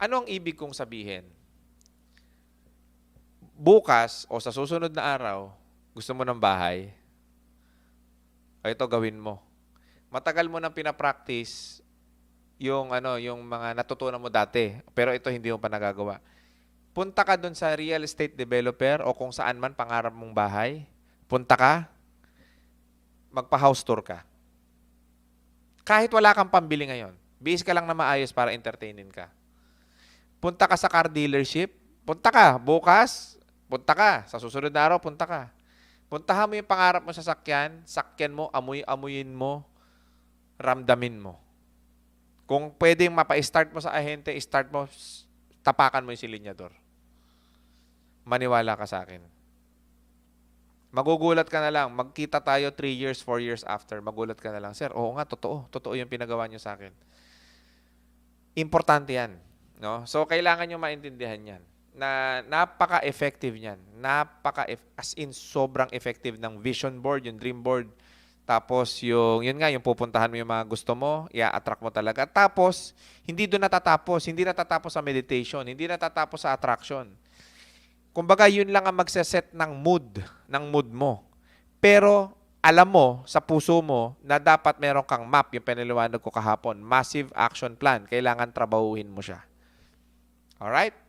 Ano ang ibig kong sabihin? Bukas o sa susunod na araw, gusto mo ng bahay, o ito gawin mo. Matagal mo nang pinapractice yung mga natutunan mo dati, pero ito hindi mo pa nagagawa. Punta ka dun sa real estate developer o kung saan man pangarap mong bahay. Punta ka, magpa-house tour ka. Kahit wala kang pambili ngayon, bihis ka lang na maayos para entertainin ka. Punta ka sa car dealership, punta ka, bukas, punta ka, sa susunod na araw, punta ka. Puntahan mo yung pangarap mo sa sakyan mo, amuyin mo, ramdamin mo. Kung pwedeng mapa-start mo sa ahente, start mo, tapakan mo yung silinyador. Maniwala ka sa akin. Magugulat ka na lang. Magkita tayo 3 years, 4 years after. Magulat ka na lang. Sir, oo nga, totoo. Totoo yung pinagawa niyo sa akin. Importante yan. No? So, kailangan nyo maintindihan yan. Na napaka-effective niyan. As in, sobrang effective ng vision board, yung dream board. Tapos, yun nga, yung pupuntahan mo yung mga gusto mo, i-attract mo talaga. Tapos, hindi doon natatapos. Hindi natatapos sa meditation. Hindi natatapos sa attraction. Kumbaga, yun lang ang magsaset ng mood mo. Pero, alam mo, sa puso mo, na dapat meron kang map, yung pinaliwanag ko kahapon, massive action plan. Kailangan trabahuhin mo siya. Alright?